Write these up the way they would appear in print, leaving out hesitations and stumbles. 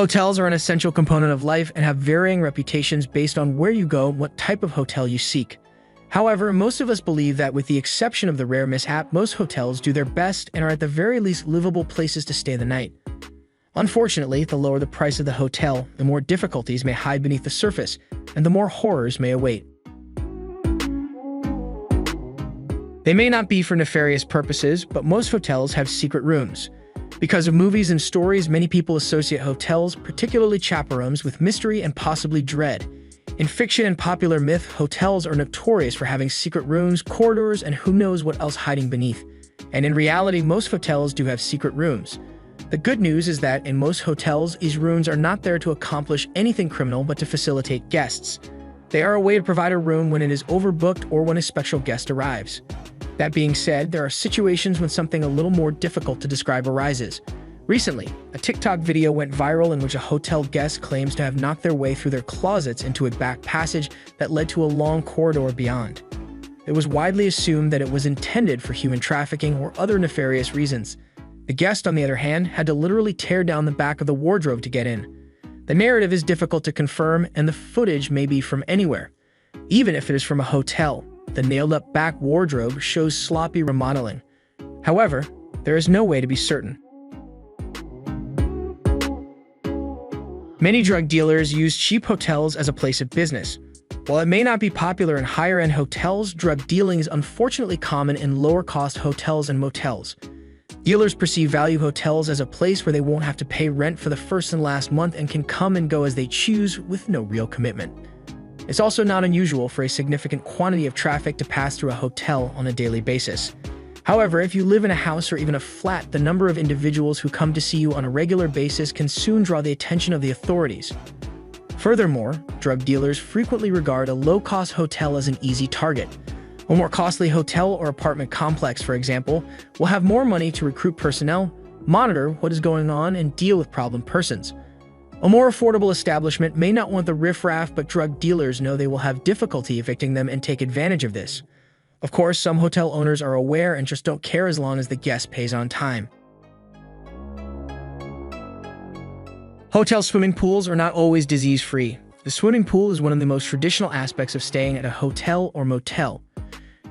Hotels are an essential component of life and have varying reputations based on where you go and what type of hotel you seek. However, most of us believe that with the exception of the rare mishap, most hotels do their best and are at the very least livable places to stay the night. Unfortunately, the lower the price of the hotel, the more difficulties may hide beneath the surface, and the more horrors may await. They may not be for nefarious purposes, but most hotels have secret rooms. Because of movies and stories, many people associate hotels, particularly chaperones, with mystery and possibly dread. In fiction and popular myth, hotels are notorious for having secret rooms, corridors, and who knows what else hiding beneath. And in reality, most hotels do have secret rooms. The good news is that in most hotels, these rooms are not there to accomplish anything criminal but to facilitate guests. They are a way to provide a room when it is overbooked or when a special guest arrives. That being said, there are situations when something a little more difficult to describe arises. Recently, a TikTok video went viral in which a hotel guest claims to have knocked their way through their closets into a back passage that led to a long corridor beyond. It was widely assumed that it was intended for human trafficking or other nefarious reasons. The guest, on the other hand, had to literally tear down the back of the wardrobe to get in. The narrative is difficult to confirm, and the footage may be from anywhere. Even if it is from a hotel, the nailed-up back wardrobe shows sloppy remodeling. However, there is no way to be certain. Many drug dealers use cheap hotels as a place of business. While it may not be popular in higher-end hotels, drug dealing is unfortunately common in lower-cost hotels and motels. Dealers perceive value hotels as a place where they won't have to pay rent for the first and last month and can come and go as they choose with no real commitment. It's also not unusual for a significant quantity of traffic to pass through a hotel on a daily basis. However, if you live in a house or even a flat, the number of individuals who come to see you on a regular basis can soon draw the attention of the authorities. Furthermore, drug dealers frequently regard a low-cost hotel as an easy target. A more costly hotel or apartment complex, for example, will have more money to recruit personnel, monitor what is going on, and deal with problem persons. A more affordable establishment may not want the riffraff, but drug dealers know they will have difficulty evicting them and take advantage of this. Of course, some hotel owners are aware and just don't care as long as the guest pays on time. Hotel swimming pools are not always disease-free. The swimming pool is one of the most traditional aspects of staying at a hotel or motel.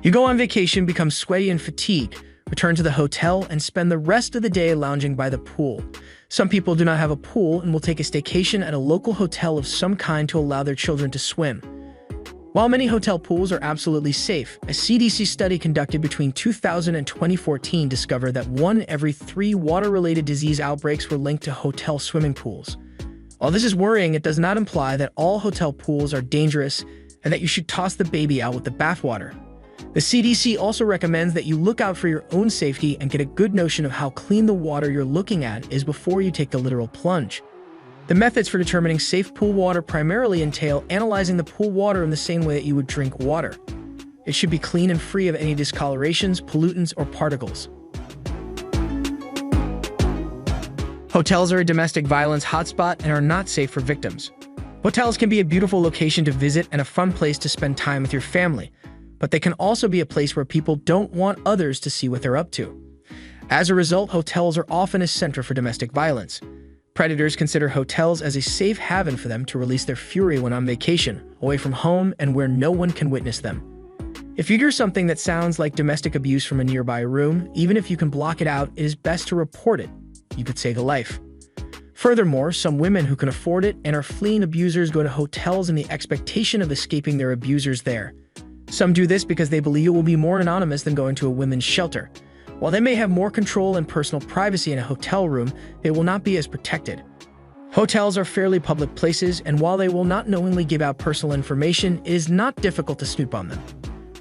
You go on vacation, become sweaty and fatigued, return to the hotel, and spend the rest of the day lounging by the pool. Some people do not have a pool and will take a staycation at a local hotel of some kind to allow their children to swim. While many hotel pools are absolutely safe, a CDC study conducted between 2000 and 2014 discovered that 1 in every 3 water-related disease outbreaks were linked to hotel swimming pools. While this is worrying, it does not imply that all hotel pools are dangerous and that you should toss the baby out with the bathwater. The CDC also recommends that you look out for your own safety and get a good notion of how clean the water you're looking at is before you take the literal plunge. The methods for determining safe pool water primarily entail analyzing the pool water in the same way that you would drink water. It should be clean and free of any discolorations, pollutants, or particles. Hotels are a domestic violence hotspot and are not safe for victims. Hotels can be a beautiful location to visit and a fun place to spend time with your family, but they can also be a place where people don't want others to see what they're up to. As a result, hotels are often a center for domestic violence. Predators consider hotels as a safe haven for them to release their fury when on vacation, away from home and where no one can witness them. If you hear something that sounds like domestic abuse from a nearby room, even if you can block it out, it is best to report it. You could save a life. Furthermore, some women who can afford it and are fleeing abusers go to hotels in the expectation of escaping their abusers there. Some do this because they believe it will be more anonymous than going to a women's shelter. While they may have more control and personal privacy in a hotel room, they will not be as protected. Hotels are fairly public places, and while they will not knowingly give out personal information, it is not difficult to snoop on them.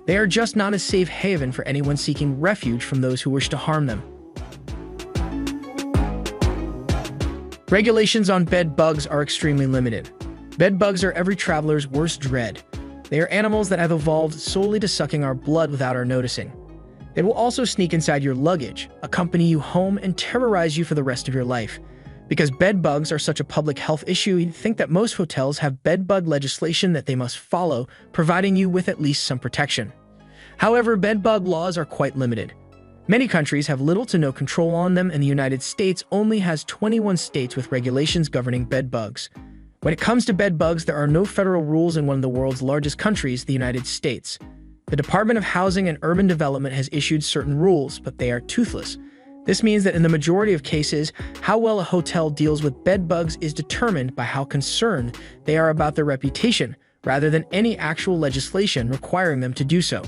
They are just not a safe haven for anyone seeking refuge from those who wish to harm them. Regulations on bed bugs are extremely limited. Bed bugs are every traveler's worst dread. They are animals that have evolved solely to sucking our blood without our noticing. They will also sneak inside your luggage, accompany you home, and terrorize you for the rest of your life. Because bed bugs are such a public health issue, you'd think that most hotels have bed bug legislation that they must follow, providing you with at least some protection. However, bed bug laws are quite limited. Many countries have little to no control on them, and the United States only has 21 states with regulations governing bed bugs. When it comes to bed bugs, there are no federal rules in one of the world's largest countries, the United States. The Department of Housing and Urban Development has issued certain rules, but they are toothless. This means that in the majority of cases, how well a hotel deals with bed bugs is determined by how concerned they are about their reputation, rather than any actual legislation requiring them to do so.